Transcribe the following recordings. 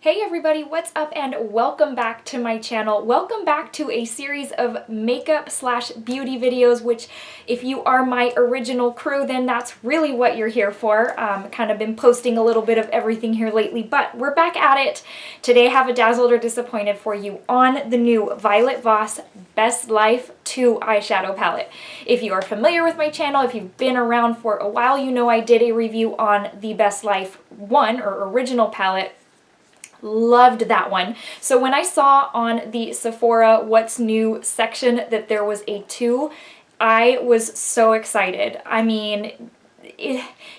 Hey everybody, what's up and welcome back to my channel. Welcome back to a series of makeup slash beauty videos, which if you are my original crew, then that's really what you're here for. Kind of been posting a little bit of everything here lately, but we're back at it. Today I have a Dazzled or Disappointed for you on the new Violet Voss Best Life 2 eyeshadow palette. If you are familiar with my channel, if you've been around for a while, you know I did a review on the Best Life 1 or original palette. Loved that one. So when I saw on the Sephora What's New section that there was a 2, I was so excited. I mean,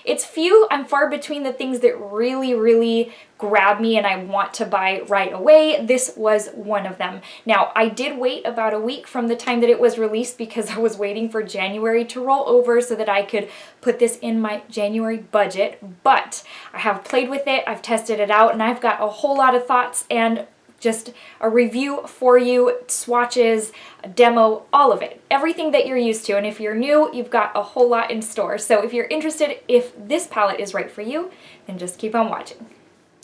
it's few and far between the things that really grab me and I want to buy right away. This was one of them. Now, I did wait about a week from the time that it was released because I was waiting for January to roll over so that I could put this in my January budget, but I have played with it, I've tested it out, and I've got a whole lot of thoughts and just a review for you, swatches, a demo, all of it. Everything that you're used to. And if you're new, you've got a whole lot in store. So if you're interested, if this palette is right for you, then just keep on watching.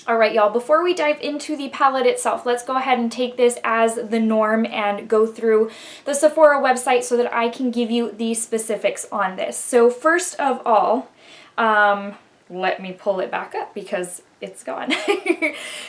All right, y'all, before we dive into the palette itself, let's go ahead and take this as the norm and go through the Sephora website so that I can give you the specifics on this. So first of all, let me pull it back up because it's gone.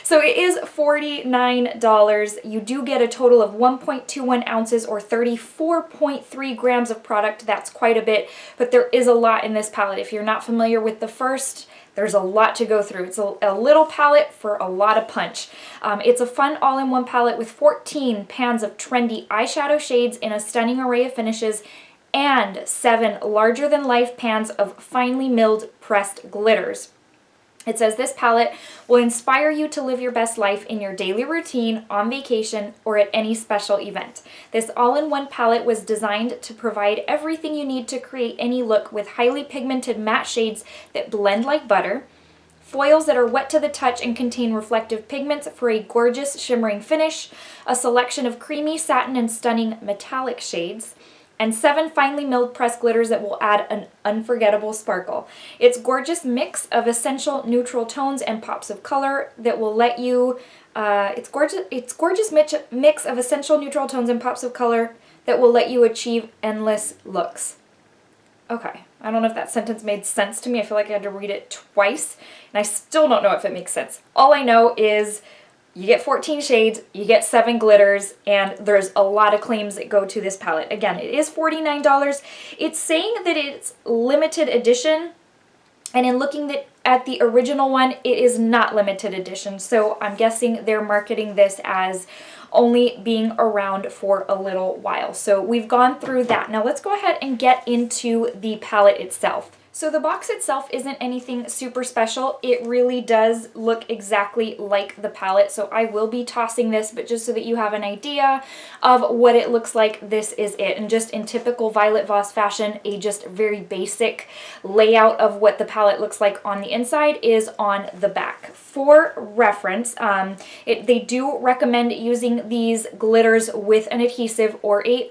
So it is $49. You do get a total of 1.21 ounces or 34.3 grams of product. That's quite a bit, but there is a lot in this palette. If you're not familiar with the first, there's a lot to go through. It's a little palette for a lot of punch. It's a fun all-in-one palette with 14 pans of trendy eyeshadow shades in a stunning array of finishes and 7 larger-than-life pans of finely milled pressed glitters. It says this palette will inspire you to live your best life in your daily routine, on vacation, or at any special event. This all-in-one palette was designed to provide everything you need to create any look with highly pigmented matte shades that blend like butter, foils that are wet to the touch and contain reflective pigments for a gorgeous shimmering finish, a selection of creamy satin and stunning metallic shades, and 7 finely milled pressed glitters that will add an unforgettable sparkle. It's gorgeous mix of essential neutral tones and pops of color that will let you, it's gorgeous mix of essential neutral tones and pops of color that will let you achieve endless looks. Okay, I don't know if that sentence made sense to me. I feel like I had to read it twice, and I still don't know if it makes sense. All I know is you get 14 shades, you get 7 glitters, and there's a lot of claims that go to this palette. Again, it is $49. It's saying that it's limited edition, and in looking at the original one, it is not limited edition. So I'm guessing they're marketing this as only being around for a little while. So we've gone through that. Now let's go ahead and get into the palette itself. So the box itself isn't anything super special. It really does look exactly like the palette. So I will be tossing this, but just so that you have an idea of what it looks like, this is it. And just in typical Violet Voss fashion, a just very basic layout of what the palette looks like on the inside is on the back. For reference, they do recommend using these glitters with an adhesive or a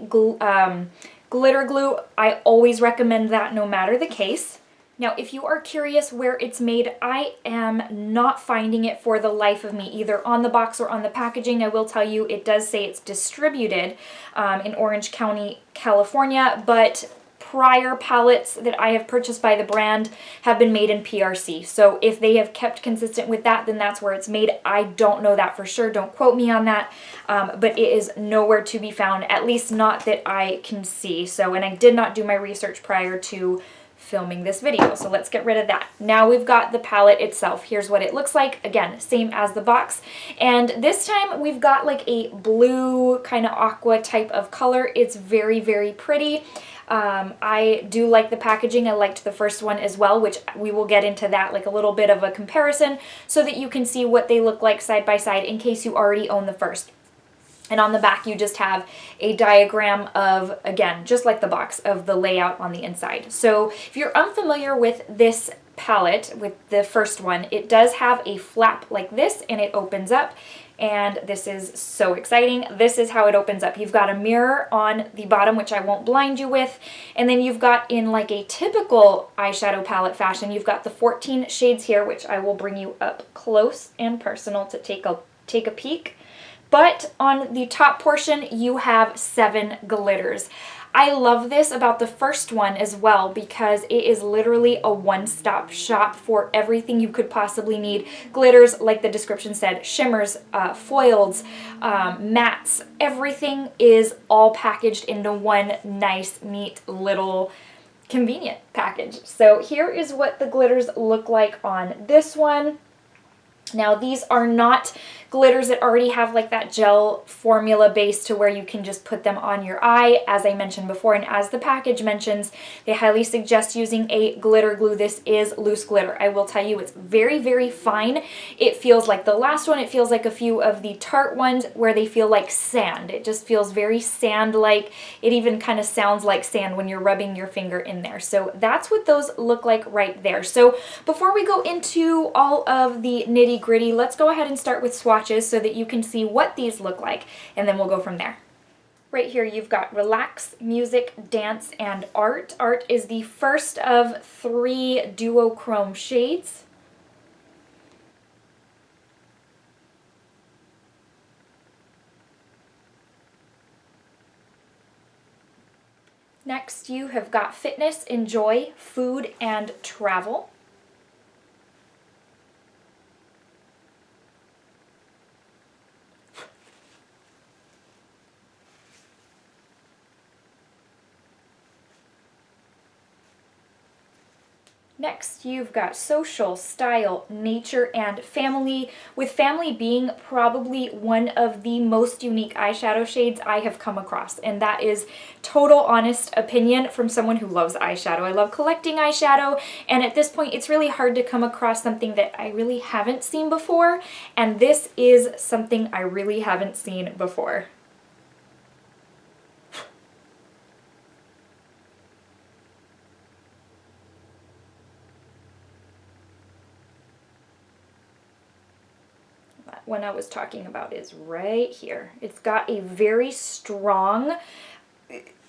glitter glue. I always recommend that no matter the case. Now, if you are curious where it's made, I am not finding it for the life of me, either on the box or on the packaging. I will tell you, it does say it's distributed in Orange County, California, but prior palettes that I have purchased by the brand have been made in PRC. So if they have kept consistent with that, then that's where it's made. I don't know that for sure. Don't quote me on that. But it is nowhere to be found, at least not that I can see. So, and I did not do my research prior to filming this video. So let's get rid of that. Now we've got the palette itself. Here's what it looks like. Again, same as the box. And this time we've got like a blue kind of aqua type of color. It's very pretty. I do like the packaging. I liked the first one as well, which we will get into that, like a little bit of a comparison so that you can see what they look like side by side in case you already own the first. And on the back, you just have a diagram of, again, just like the box, of the layout on the inside. So if you're unfamiliar with this palette, with the first one, it does have a flap like this, and it opens up. And this is so exciting. This is how it opens up. You've got a mirror on the bottom, which I won't blind you with. And then you've got, in like a typical eyeshadow palette fashion, you've got the 14 shades here, which I will bring you up close and personal to take a peek. But on the top portion, you have 7 glitters. I love this about the first one as well because it is literally a one-stop shop for everything you could possibly need. Glitters, like the description said, shimmers, foils, mattes, everything is all packaged into one nice, neat little convenient package. So here is what the glitters look like on this one. Now these are not glitters that already have like that gel formula base to where you can just put them on your eye, as I mentioned before, and as the package mentions, they highly suggest using a glitter glue. This is loose glitter. I will tell you, it's very, very fine. It feels like the last one. It feels like a few of the Tarte ones where they feel like sand. It just feels very sand-like. It even kind of sounds like sand when you're rubbing your finger in there. So that's what those look like right there. So before we go into all of the nitty-gritty, let's go ahead and start with swatches so that you can see what these look like, and then we'll go from there. Right here you've got Relax, Music, Dance, and Art. Art is the first of 3 duochrome shades. Next you have got Fitness, Enjoy, Food, and Travel. Next, you've got Social, Style, Nature, and Family, with Family being probably one of the most unique eyeshadow shades I have come across, and that is total honest opinion from someone who loves eyeshadow. I love collecting eyeshadow, and at this point it's really hard to come across something that I really haven't seen before, and this is something I really haven't seen before. One I was talking about is right here. It's got a very strong,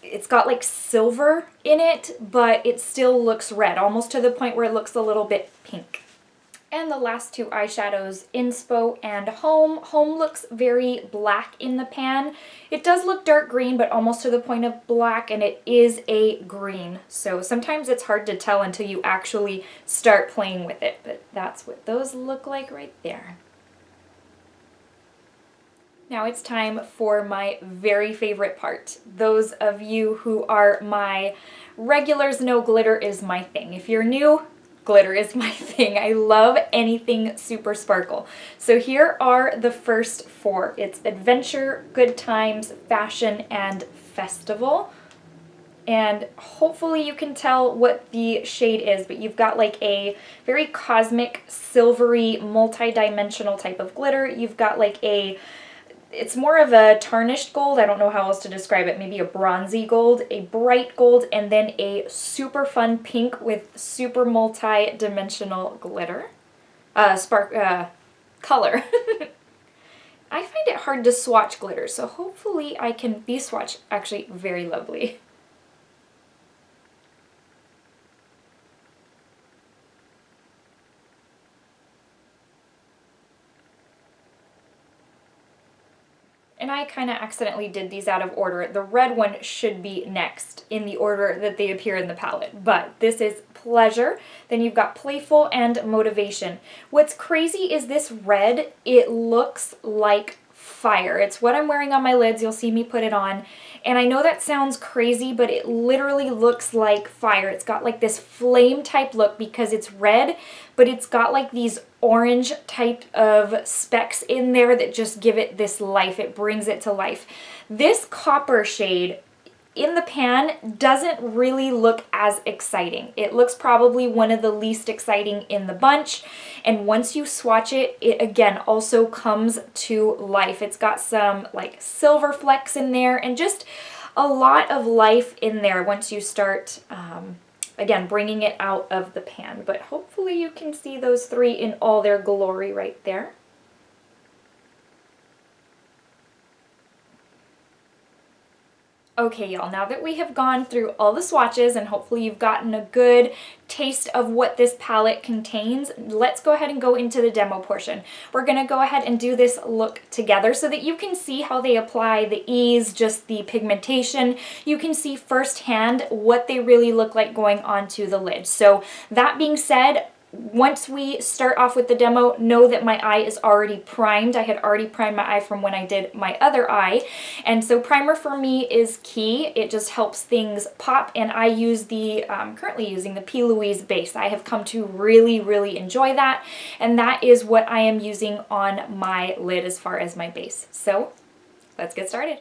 it's got like silver in it, but it still looks red, almost to the point where it looks a little bit pink. And the last 2 eyeshadows, Inspo and Home. Home looks very black in the pan. It does look dark green, but almost to the point of black, and it is a green. So sometimes it's hard to tell until you actually start playing with it, but that's what those look like right there. Now it's time for my very favorite part. Those of you who are my regulars know glitter is my thing. If you're new, glitter is my thing. I love anything super sparkle. So here are the first 4. It's Adventure, Good Times, Fashion, and Festival. And hopefully you can tell what the shade is, but you've got like a very cosmic, silvery, multi-dimensional type of glitter. You've got like it's more of a tarnished gold, I don't know how else to describe it, maybe a bronzy gold, a bright gold, and then a super fun pink with super multi-dimensional glitter. Color. I find it hard to swatch glitter, so hopefully I can, these swatch actually very lovely. And I kind of accidentally did these out of order. The red one should be next in the order that they appear in the palette, but this is Pleasure. Then you've got Playful and Motivation. What's crazy is this red, it looks like fire. It's what I'm wearing on my lids. You'll see me put it on. And I know that sounds crazy, but it literally looks like fire. It's got like this flame type look because it's red, but it's got like these orange type of specks in there that just give it this life. It brings it to life. This copper shade in the pan doesn't really look as exciting. It looks probably one of the least exciting in the bunch, and once you swatch it, it again also comes to life. It's got some like silver flecks in there and just a lot of life in there once you start again, bringing it out of the pan. But hopefully you can see those three in all their glory right there. Okay, y'all, now that we have gone through all the swatches and hopefully you've gotten a good taste of what this palette contains, let's go ahead and go into the demo portion. We're gonna go ahead and do this look together so that you can see how they apply the ease, just the pigmentation. You can see firsthand what they really look like going onto the lid. So that being said, once we start off with the demo, know that my eye is already primed. I had already primed my eye from when I did my other eye. And so primer for me is key. It just helps things pop, and I use the, currently using the P. Louise base. I have come to really, really enjoy that. And that is what I am using on my lid as far as my base. So let's get started.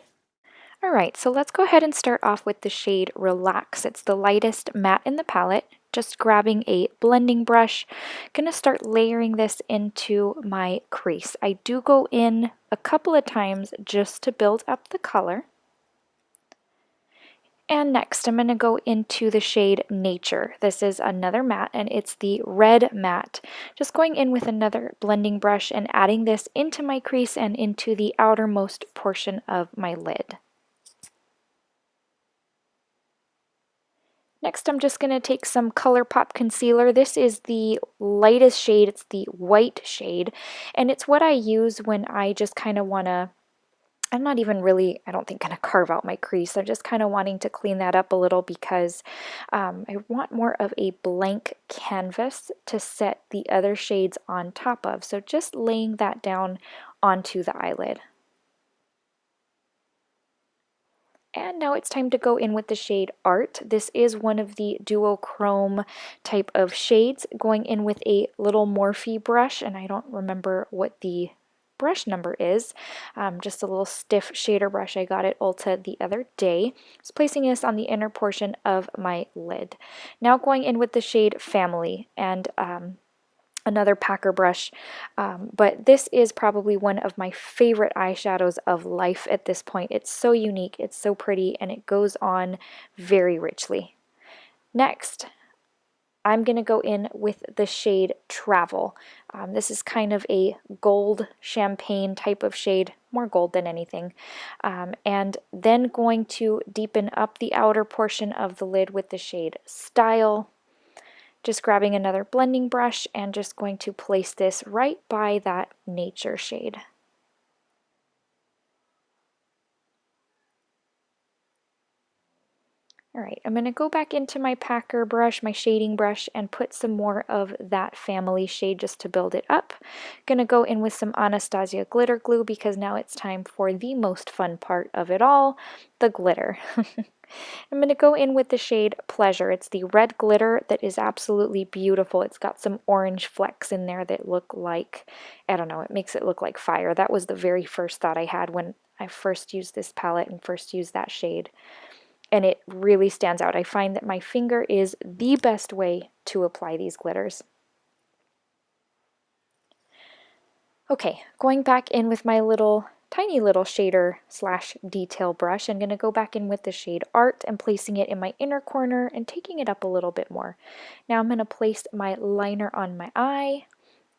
All right, so let's go ahead and start off with the shade Relax. It's the lightest matte in the palette. Just grabbing a blending brush, gonna start layering this into my crease. I do go in a couple of times just to build up the color. And next I'm gonna go into the shade Nature. This is another matte and it's the red matte. Just going in with another blending brush and adding this into my crease and into the outermost portion of my lid. Next, I'm just going to take some ColourPop concealer. This is the lightest shade. It's the white shade. And it's what I use when I just kind of want to, I'm not even really, I don't think, going to carve out my crease. I'm just kind of wanting to clean that up a little because I want more of a blank canvas to set the other shades on top of. So just laying that down onto the eyelid. And now it's time to go in with the shade Art. This is one of the duochrome type of shades, going in with a little Morphe brush, and I don't remember what the brush number is. Just a little stiff shader brush. I got at Ulta the other day. Just placing this on the inner portion of my lid. Now going in with the shade Family, and another packer brush, but this is probably one of my favorite eyeshadows of life at this point. It's so unique, it's so pretty, and it goes on very richly. Next, I'm going to go in with the shade Travel. This is kind of a gold champagne type of shade, more gold than anything. And then going to deepen up the outer portion of the lid with the shade Style. Just grabbing another blending brush and just going to place this right by that Nature shade. All right, I'm going to go back into my packer brush, my shading brush, and put some more of that Family shade just to build it up. Going to go in with some Anastasia glitter glue because now it's time for the most fun part of it all, the glitter. I'm going to go in with the shade Pleasure. It's the red glitter that is absolutely beautiful. It's got some orange flecks in there that look like, I don't know, it makes it look like fire. That was the very first thought I had when I first used this palette and first used that shade. And it really stands out. I find that my finger is the best way to apply these glitters. Okay, going back in with my tiny little shader slash detail brush. I'm going to go back in with the shade Art and placing it in my inner corner and taking it up a little bit more. Now I'm going to place my liner on my eye,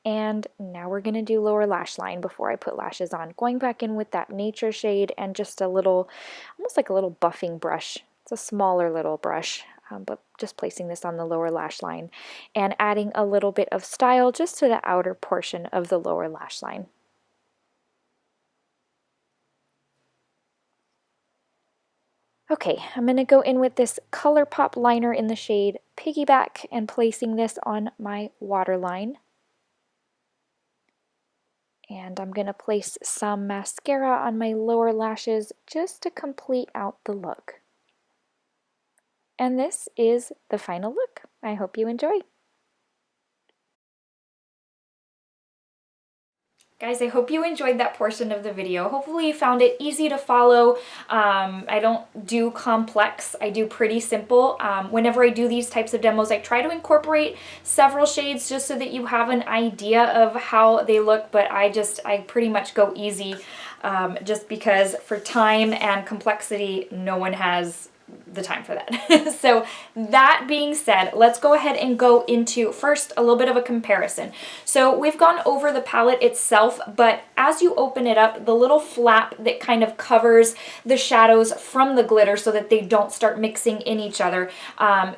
and now we're going to do lower lash line before I put lashes on. Going back in with that Nature shade and just a little, almost like a little buffing brush. It's a smaller little brush, but just placing this on the lower lash line and adding a little bit of Style just to the outer portion of the lower lash line. Okay, I'm going to go in with this ColourPop liner in the shade Piggyback and placing this on my waterline. And I'm going to place some mascara on my lower lashes just to complete out the look. And this is the final look. I hope you enjoy. Guys, I hope you enjoyed that portion of the video. Hopefully you found it easy to follow. I don't do complex, I do pretty simple. Whenever I do these types of demos, I try to incorporate several shades just so that you have an idea of how they look, but I pretty much go easy just because for time and complexity, no one has the time for that. So that being said, let's go ahead and go into first a little bit of a comparison. So we've gone over the palette itself, but as you open it up, the little flap that kind of covers the shadows from the glitter so that they don't start mixing in each other,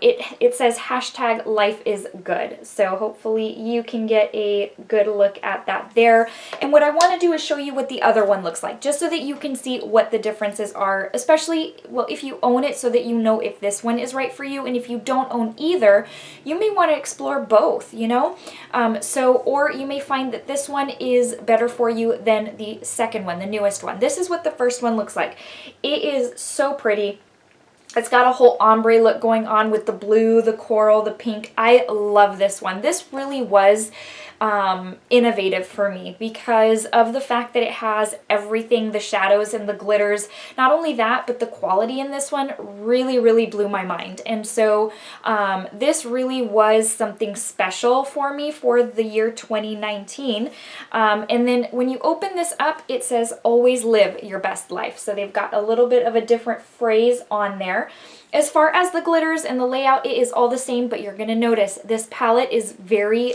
it says hashtag life is good. So hopefully you can get a good look at that there. And what I want to do is show you what the other one looks like, just so that you can see what the differences are, especially, well, if you own it, so that you know if this one is right for you. And if you don't own either, you may want to explore both, you know? Or you may find that this one is better for you than the second one, the newest one. This is what the first one looks like. It is so pretty. It's got a whole ombre look going on with the blue, the coral, the pink. I love this one. This really was innovative for me because of the fact that it has everything, the shadows and the glitters. Not only that, but the quality in this one really, really blew my mind. And so this really was something special for me for the year 2019. And then when you open this up, it says, always live your best life. So they've got a little bit of a different phrase on there. As far as the glitters and the layout, it is all the same, but you're going to notice this palette is very,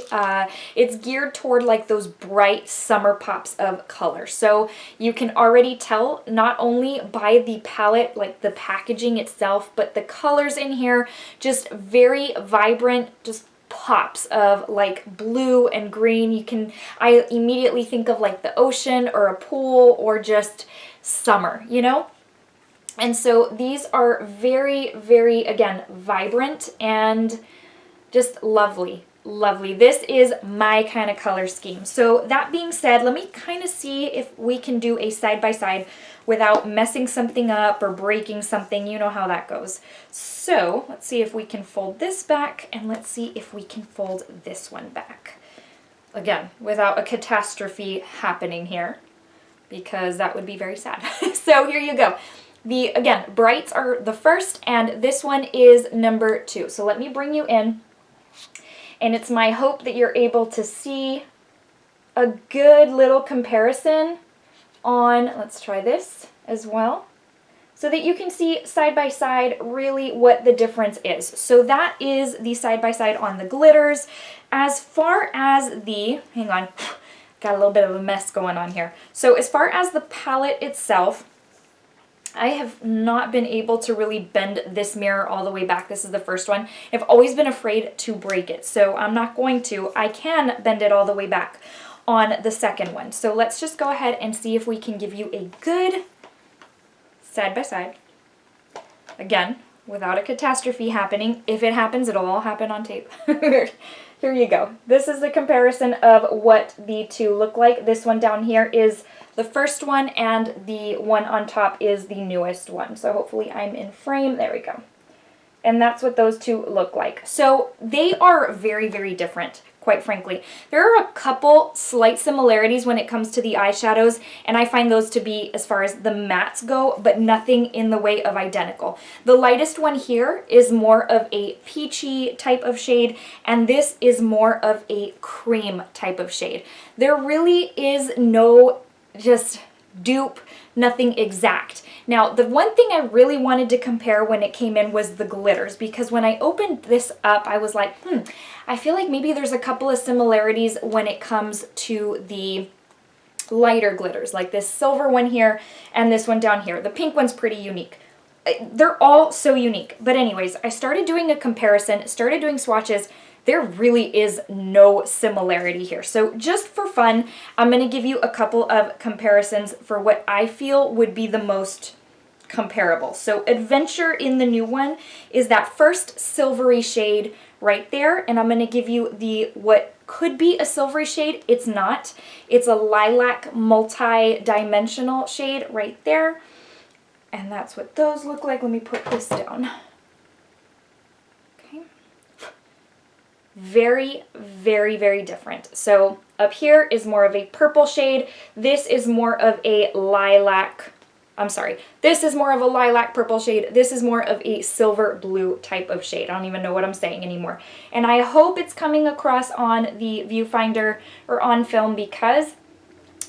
it's geared toward like those bright summer pops of color. So you can already tell not only by the palette, like the packaging itself, but the colors in here, just very vibrant, just pops of like blue and green. I immediately think of like the ocean or a pool or just summer, you know? And so these are very, very, again, vibrant and just lovely, lovely. This is my kind of color scheme. So that being said, let me kind of see if we can do a side-by-side without messing something up or breaking something. You know how that goes. So let's see if we can fold this back, and let's see if we can fold this one back. Again, without a catastrophe happening here, because that would be very sad. So here you go. Again, brights are the first, and this one is number 2. So let me bring you in, and it's my hope that you're able to see a good little comparison on, let's try this as well, so that you can see side by side really what the difference is. So that is the side by side on the glitters. As far as the, hang on, got a little bit of a mess going on here. So as far as the palette itself, I have not been able to really bend this mirror all the way back. This is the first one. I've always been afraid to break it, so I'm not going to. I can bend it all the way back on the second one. So let's just go ahead and see if we can give you a good side by side. Again, without a catastrophe happening. If it happens, it'll all happen on tape. Here you go. This is the comparison of what the two look like. This one down here is the first one, and the one on top is the newest one. So hopefully I'm in frame. There we go. And that's what those two look like. So they are very, very different, quite frankly. There are a couple slight similarities when it comes to the eyeshadows, and I find those to be as far as the mattes go, but nothing in the way of identical. The lightest one here is more of a peachy type of shade, and this is more of a cream type of shade. There really is no just dupe, nothing exact. Now, the one thing I really wanted to compare when it came in was the glitters, because when I opened this up, I was like, I feel like maybe there's a couple of similarities when it comes to the lighter glitters, like this silver one here and this one down here. The pink one's pretty unique. They're all so unique. But anyways, I started doing a comparison, started doing swatches. There really is no similarity here. So just for fun, I'm going to give you a couple of comparisons for what I feel would be the most comparable. So Adventure in the new one is that first silvery shade right there, and I'm going to give you the what could be a silvery shade. It's not. It's a lilac multi-dimensional shade right there, and that's what those look like. Let me put this down. Very, very, very different. So up here is more of a purple shade. This is more of a lilac, this is more of a lilac purple shade. This is more of a silver blue type of shade. I don't even know what I'm saying anymore. And I hope it's coming across on the viewfinder or on film, because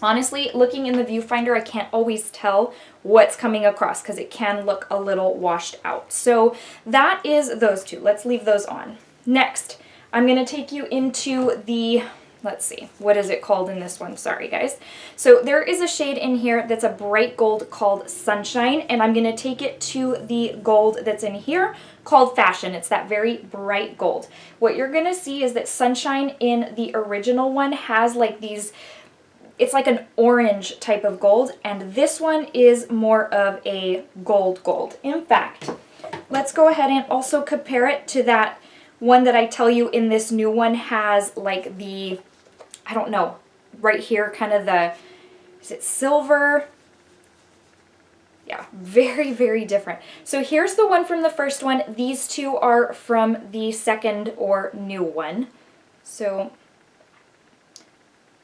Honestly, looking in the viewfinder, I can't always tell what's coming across because it can look a little washed out. So that is those two. Let's leave those on. Next, I'm going to take you into the, let's see, what is it called in this one? Sorry, guys. So there is a shade in here that's a bright gold called Sunshine, and I'm going to take it to the gold that's in here called Fashion. It's that very bright gold. What you're going to see is that Sunshine in the original one has like these, it's like an orange type of gold, and this one is more of a gold. In fact, let's go ahead and also compare it to that one that I tell you in this new one has like the, I don't know, right here, kind of the, is it silver? Yeah, very, very different. So here's the one from the first one. These two are from the second or new one. So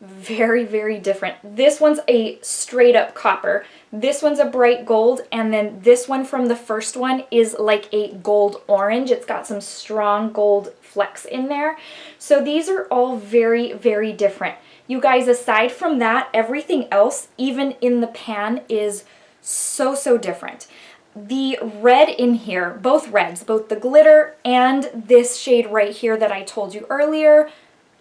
very, very different. This one's a straight up copper. This one's a bright gold, and then this one from the first one is like a gold orange. It's got some strong gold flecks in there. So these are all very, very different. You guys, aside from that, everything else, even in the pan, is so, so different. The red in here, both reds, both the glitter and this shade right here that I told you earlier,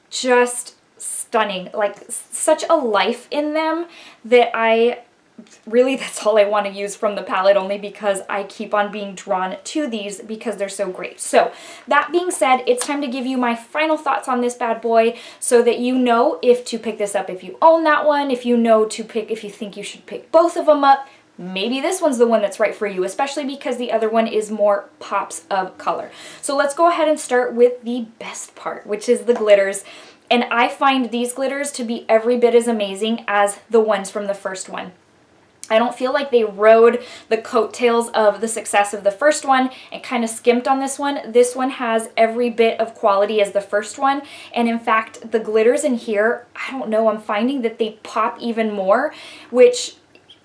just stunning. Like such a life in them that that's all I want to use from the palette, only because I keep on being drawn to these because they're so great. So that being said, it's time to give you my final thoughts on this bad boy so that you know if to pick this up if you own that one, if you know to pick, if you think you should pick both of them up. Maybe this one's the one that's right for you, especially because the other one is more pops of color. So let's go ahead and start with the best part, which is the glitters. And I find these glitters to be every bit as amazing as the ones from the first one. I don't feel like they rode the coattails of the success of the first one and kind of skimped on this one. This one has every bit of quality as the first one. And in fact, the glitters in here, I don't know, I'm finding that they pop even more, which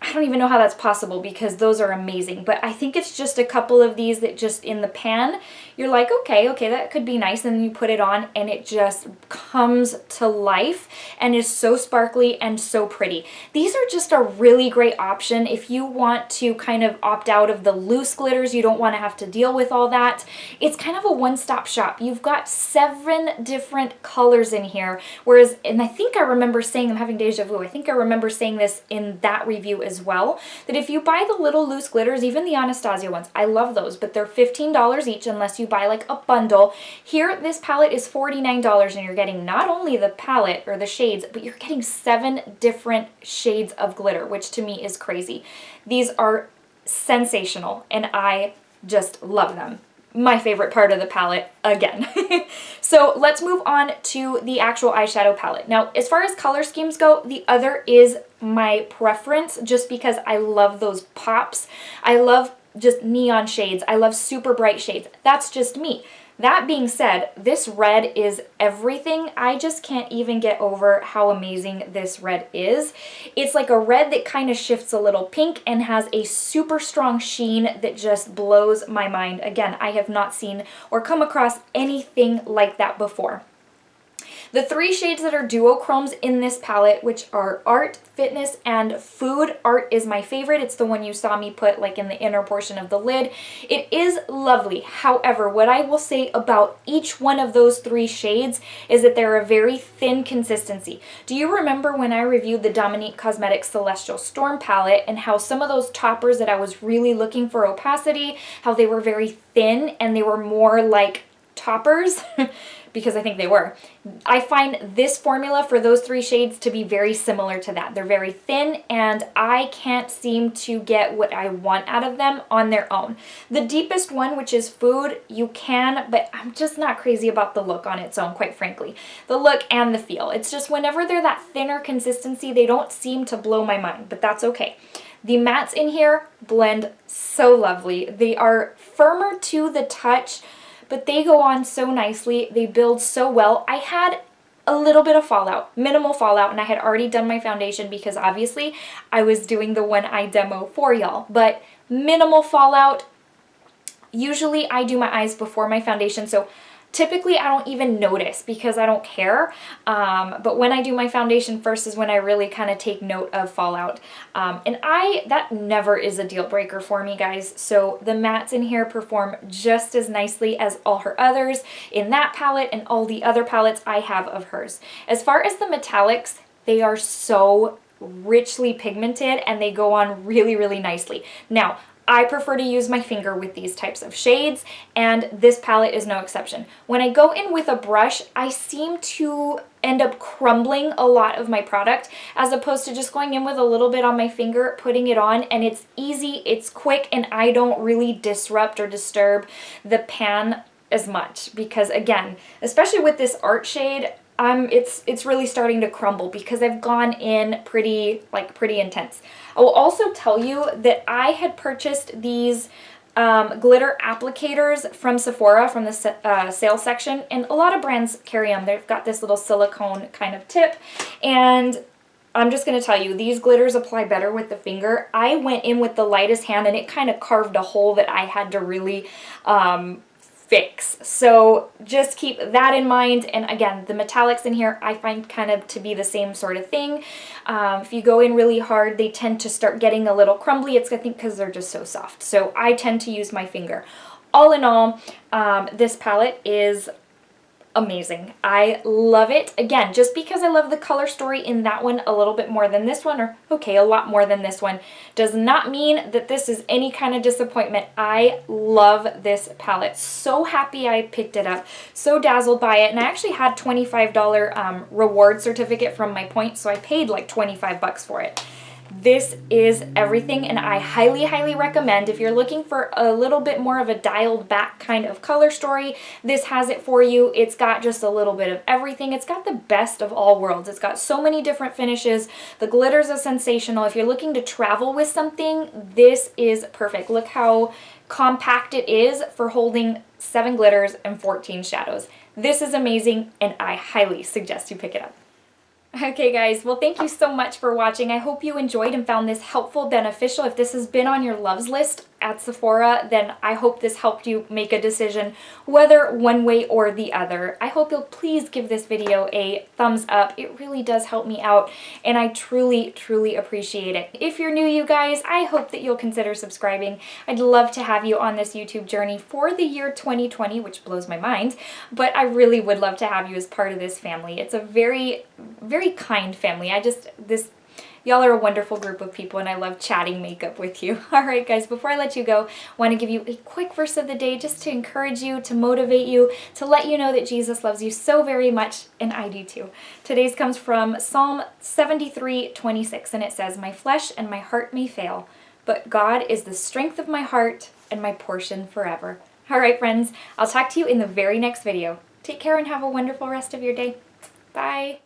I don't even know how that's possible because those are amazing. But I think it's just a couple of these that just in the pan, you're like, okay, that could be nice. And then you put it on and it just comes to life and is so sparkly and so pretty. These are just a really great option if you want to kind of opt out of the loose glitters. You don't want to have to deal with all that. It's kind of a one-stop shop. You've got 7 different colors in here. Whereas, and I think I remember saying, I'm having deja vu, I think I remember saying this in that review as well, that if you buy the little loose glitters, even the Anastasia ones, I love those, but they're $15 each unless you buy like a bundle. Here, this palette is $49 and you're getting not only the palette or the shades, but you're getting 7 different shades of glitter, which to me is crazy. These are sensational and I just love them. My favorite part of the palette again. So let's move on to the actual eyeshadow palette. Now, as far as color schemes go, the other is my preference just because I love those pops. I love just neon shades. I love super bright shades. That's just me. That being said, this red is everything. I just can't even get over how amazing this red is. It's like a red that kind of shifts a little pink and has a super strong sheen that just blows my mind. Again, I have not seen or come across anything like that before. The 3 shades that are duochromes in this palette, which are Art, Fitness, and Food. Art is my favorite. It's the one you saw me put like in the inner portion of the lid. It is lovely. However, what I will say about each one of those 3 shades is that they're a very thin consistency. Do you remember when I reviewed the Dominique Cosmetics Celestial Storm palette and how some of those toppers that I was really looking for opacity, how they were very thin and they were more like toppers? Because I think they were. I find this formula for those 3 shades to be very similar to that. They're very thin and I can't seem to get what I want out of them on their own. The deepest one, which is Food, you can, but I'm just not crazy about the look on its own, quite frankly. The look and the feel. It's just whenever they're that thinner consistency, they don't seem to blow my mind, but that's okay. The mattes in here blend so lovely. They are firmer to the touch, but they go on so nicely. They build so well. I had a little bit of fallout, minimal fallout, and I had already done my foundation because obviously I was doing the one eye demo for y'all, but minimal fallout. Usually I do my eyes before my foundation, so Typically, I don't even notice because I don't care, but when I do my foundation first is when I really kind of take note of fallout. And that never is a deal breaker for me, guys. So the mattes in here perform just as nicely as all her others in that palette and all the other palettes I have of hers. As far as the metallics, they are so richly pigmented and they go on really, really nicely. Now, I prefer to use my finger with these types of shades, and this palette is no exception. When I go in with a brush, I seem to end up crumbling a lot of my product as opposed to just going in with a little bit on my finger, putting it on, and it's easy, it's quick, and I don't really disrupt or disturb the pan as much because, again, especially with this art shade, it's really starting to crumble because I've gone in pretty intense. I will also tell you that I had purchased these glitter applicators from Sephora from the sale section, and a lot of brands carry them. They've got this little silicone kind of tip, and I'm just going to tell you, these glitters apply better with the finger. I went in with the lightest hand and it kind of carved a hole that I had to really fix. So just keep that in mind. And again, the metallics in here I find kind of to be the same sort of thing. If you go in really hard, they tend to start getting a little crumbly. It's, I think, because they're just so soft. So I tend to use my finger. All in all, this palette is amazing. I love it. Again, just because I love the color story in that one a little bit more than this one, or okay, a lot more than this one, does not mean that this is any kind of disappointment. I love this palette. So happy I picked it up. So dazzled by it. And I actually had $25 reward certificate from my points, so I paid like 25 bucks for it. This is everything, and I highly, highly recommend if you're looking for a little bit more of a dialed back kind of color story, this has it for you. It's got just a little bit of everything. It's got the best of all worlds. It's got so many different finishes. The glitters are sensational. If you're looking to travel with something, this is perfect. Look how compact it is for holding 7 glitters and 14 shadows. This is amazing, and I highly suggest you pick it up. Okay guys, well thank you so much for watching. I hope you enjoyed and found this helpful, beneficial. If this has been on your loves list at Sephora, then I hope this helped you make a decision whether one way or the other. I hope you'll please give this video a thumbs up. It really does help me out, and I truly, truly appreciate it. If you're new, you guys, I hope that you'll consider subscribing. I'd love to have you on this YouTube journey for the year 2020, which blows my mind, but I really would love to have you as part of this family. It's a very, very kind family. Y'all are a wonderful group of people, and I love chatting makeup with you. All right, guys, before I let you go, I want to give you a quick verse of the day just to encourage you, to motivate you, to let you know that Jesus loves you so very much, and I do too. Today's comes from Psalm 73:26, and it says, "My flesh and my heart may fail, but God is the strength of my heart and my portion forever." All right, friends, I'll talk to you in the very next video. Take care and have a wonderful rest of your day. Bye.